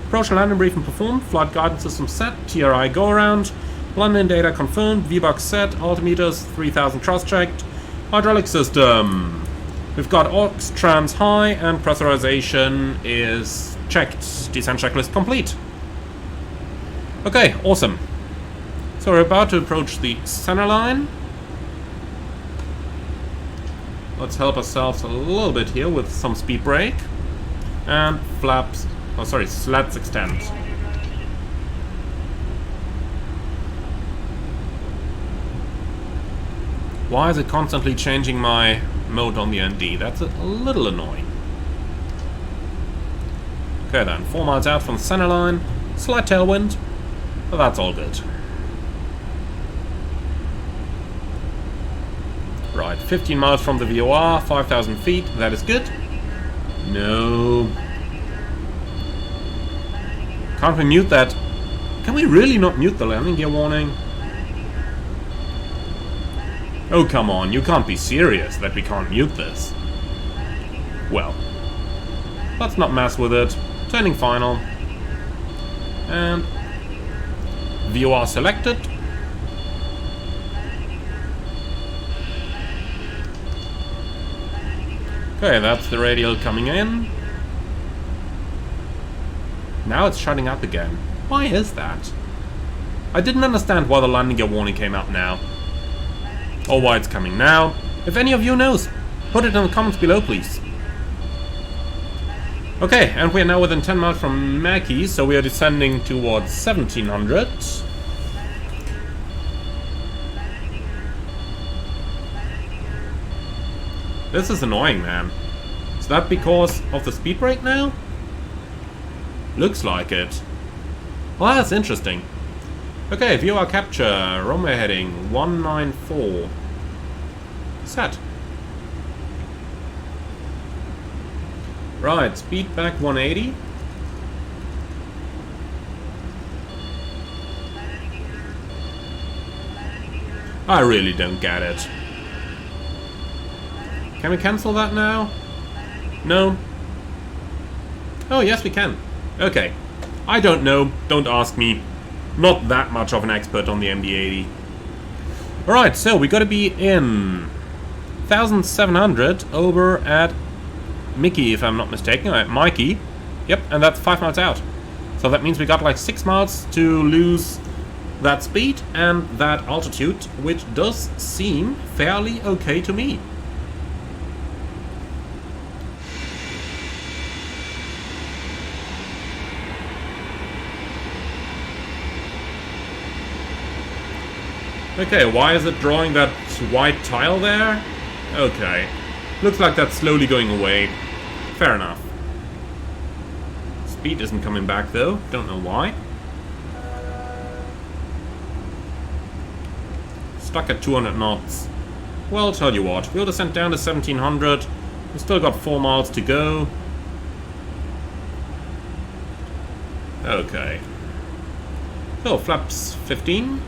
Approach and landing briefing performed, flight guidance system set, TRI go around. Landing data confirmed, VBUX set, altimeters 3000 cross-checked, hydraulic system. We've got aux trans high and pressurization is checked. Descent checklist complete. Okay, awesome. So we're about to approach the center line. Let's help ourselves a little bit here with some speed brake. And slats extend. Why is it constantly changing my mode on the ND? That's a little annoying. Okay then, 4 miles out from the center line. Slight tailwind, but that's all good. Right, 15 miles from the VOR, 5,000 feet, that is good. No. Can't we mute that? Can we really not mute the landing gear warning? Oh, come on, you can't be serious that we can't mute this. Well, let's not mess with it. Turning final. And VOR selected. Okay, that's the radial coming in. Now it's shutting up again. Why is that? I didn't understand why the landing gear warning came out now. Or why it's coming now. If any of you knows, put it in the comments below, please. Okay, and we're now within 10 miles from Mackie, so we are descending towards 1700. This is annoying, man. Is that because of the speed brake now? Looks like it. Well, that's interesting. Okay, view our capture. Runway heading 194. Set. Right, speed back 180. I really don't get it. Can we cancel that now? No. Oh, yes we can. Okay. I don't know. Don't ask me. Not that much of an expert on the MD-80. Alright, so we gotta be in 1700 over at Mickey, if I'm not mistaken. Mikey. Yep, and that's 5 miles out. So that means we got like 6 miles to lose that speed and that altitude, which does seem fairly okay to me. Okay, why is it drawing that white tile there? Okay. Looks like that's slowly going away. Fair enough. Speed isn't coming back though. Don't know why. Stuck at 200 knots. Well, tell you what. We'll descend down to 1700. We've still got 4 miles to go. Okay. So, flaps 15.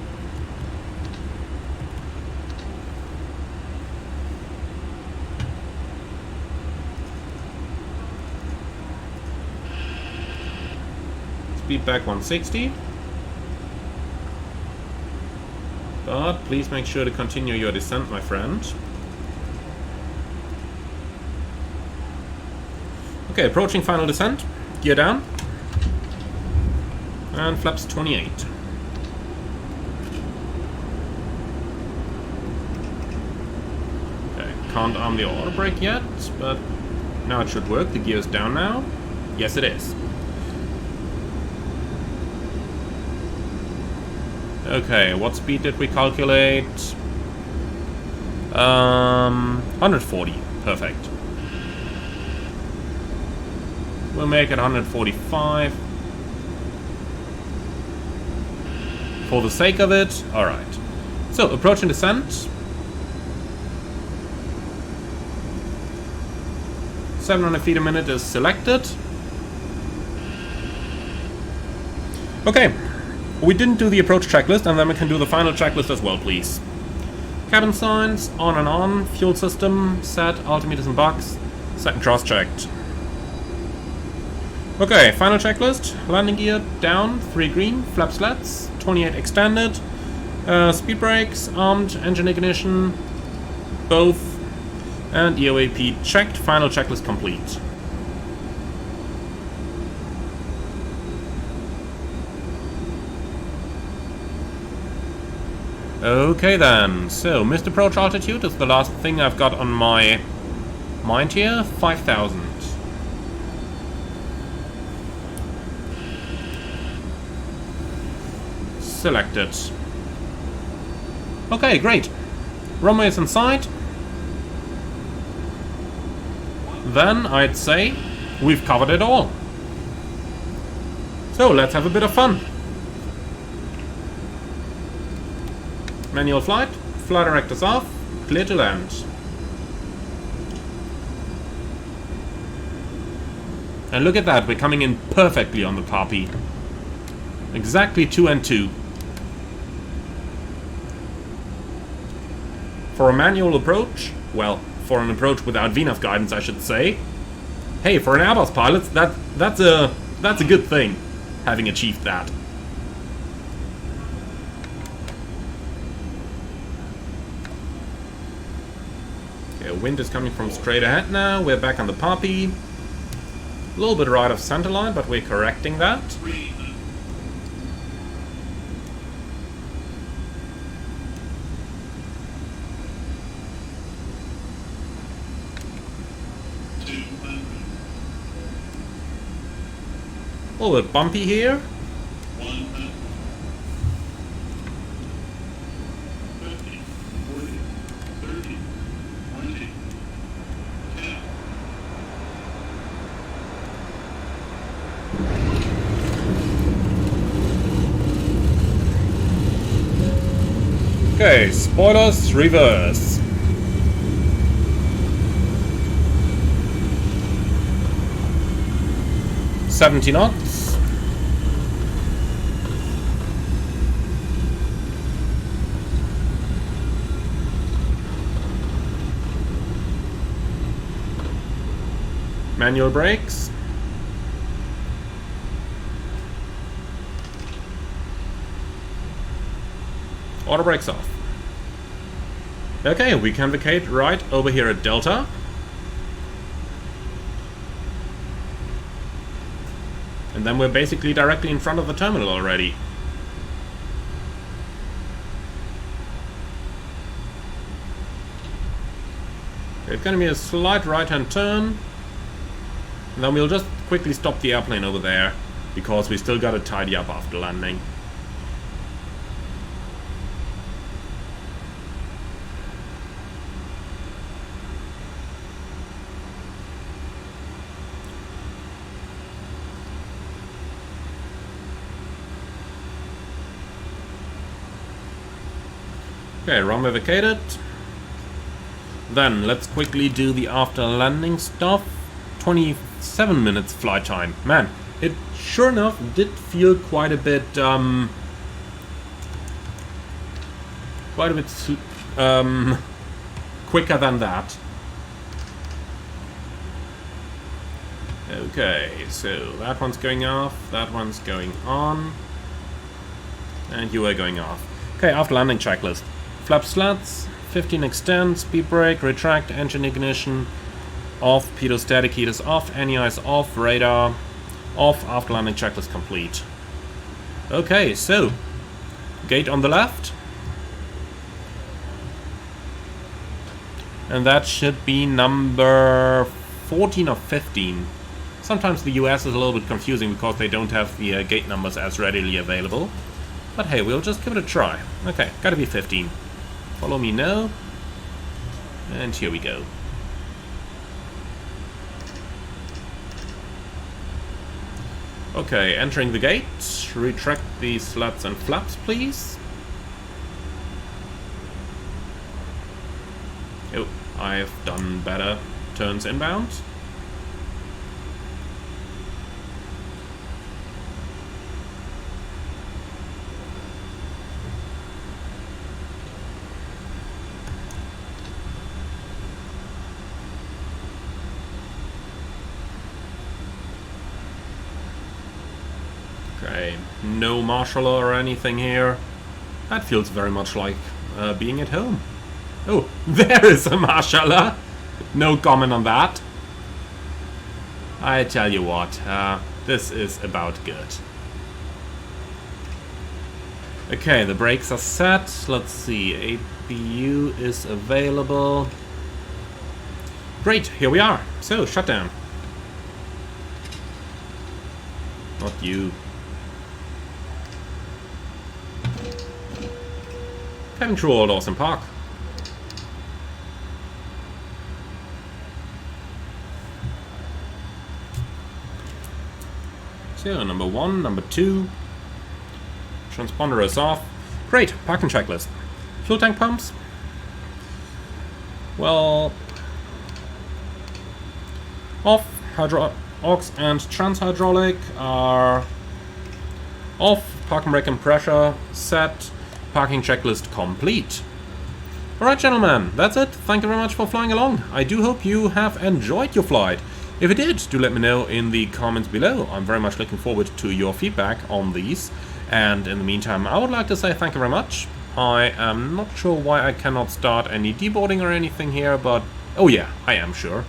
Speed back 160. But please make sure to continue your descent, my friend. Okay, approaching final descent. Gear down. And flaps 28. Okay, can't arm the auto brake yet, but now it should work. The gear is down now. Yes, it is. Okay, what speed did we calculate? 140. Perfect. We'll make it 145. For the sake of it. Alright. So, approach and descent. 700 feet a minute is selected. Okay. We didn't do the approach checklist, and then we can do the final checklist as well, please. Cabin signs, on and on. Fuel system, set. Altimeters and box. Set and cross-checked. Okay, final checklist. Landing gear, down. 3 green. Flap slats. 28 extended. Speed brakes, armed. Engine ignition. Both. And EOAP checked. Final checklist complete. Okay then, so missed approach altitude is the last thing I've got on my mind here, 5,000. Selected. Okay, great. Runway is in sight. Then I'd say we've covered it all. So let's have a bit of fun. Manual flight, flight directors off, clear to land. And look at that, we're coming in perfectly on the Poppy. Exactly 2 and 2. For a manual approach, well, for an approach without VNAV guidance, I should say. Hey, for an Airbus pilot, that's a good thing, having achieved that. Wind is coming from straight ahead now. We're back on the Poppy. A little bit right of center line, but we're correcting that. A little bit bumpy here. Okay, spoilers, reverse. $70 knots. Manual brakes. Auto brakes off. Okay, we can vacate right over here at Delta. And then we're basically directly in front of the terminal already. Okay, it's gonna be a slight right-hand turn. And then we'll just quickly stop the airplane over there, because we still gotta tidy up after landing. Okay, runway vacated. Then let's quickly do the after landing stuff. 27 minutes flight time. Man, it sure enough did feel quite a bit quicker than that. Okay, so that one's going off, that one's going on, and you are going off. Okay, after landing checklist. Flap slats, 15 extend, speed brake, retract, engine ignition, off, pitot-static heaters off, NEIs off, radar off, after landing checklist complete. Okay, so, gate on the left. And that should be number 14 or 15. Sometimes the US is a little bit confusing because they don't have the gate numbers as readily available. But hey, we'll just give it a try. Okay, gotta be 15. Follow me now. And here we go. Okay, entering the gate. Retract the slats and flaps, please. Oh, I've done better turns inbound. Okay, no marshal or anything here. That feels very much like being at home. Oh, there is a marshaller. No comment on that. I tell you what, this is about good. Okay, the brakes are set. Let's see, APU is available. Great, here we are. So, shutdown. Not you. Cabin crew all doors in park. So, number 1, number 2. Transponder is off. Great, parking checklist. Fuel tank pumps. Well, off. Aux and trans hydraulic are off. Parking brake and pressure set. Parking checklist complete. Alright, gentlemen, that's it. Thank you very much for flying along. I do hope you have enjoyed your flight. If you did, do let me know in the comments below. I'm very much looking forward to your feedback on these. And in the meantime, I would like to say thank you very much. I am not sure why I cannot start any deboarding or anything here, but... oh yeah, I am sure.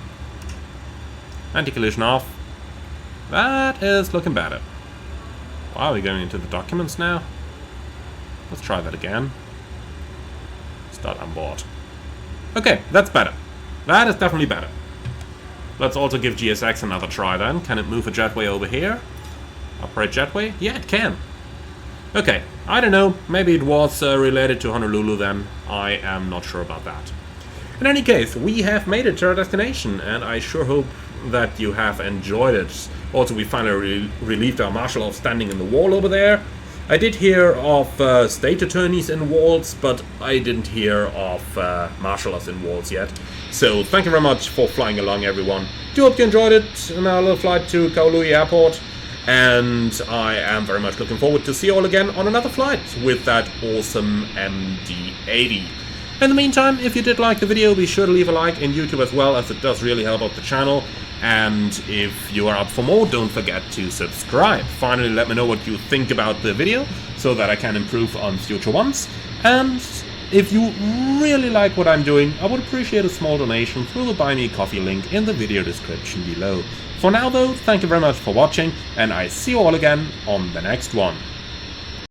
Anti-collision off. That is looking better. Wow, we're going into the documents now. Let's try that again. Start on board. Okay, that's better. That is definitely better. Let's also give GSX another try then. Can it move a jetway over here? Operate jetway? Yeah, it can. Okay, I don't know, maybe it was related to Honolulu then, I am not sure about that. In any case, we have made it to our destination, and I sure hope that you have enjoyed it. Also, we finally relieved our marshal of standing in the wall over there. I did hear of state attorneys in walls, but I didn't hear of marshals in walls yet. So thank you very much for flying along, everyone. Do hope you enjoyed it in our little flight to Kahului Airport. And I am very much looking forward to see you all again on another flight with that awesome MD-80. In the meantime, if you did like the video, be sure to leave a like in YouTube as well, as it does really help out the channel. And if you are up for more, don't forget to subscribe. Finally, let me know what you think about the video, so that I can improve on future ones. And if you really like what I'm doing, I would appreciate a small donation through the Buy Me a Coffee link in the video description below. For now though, thank you very much for watching, and I see you all again on the next one.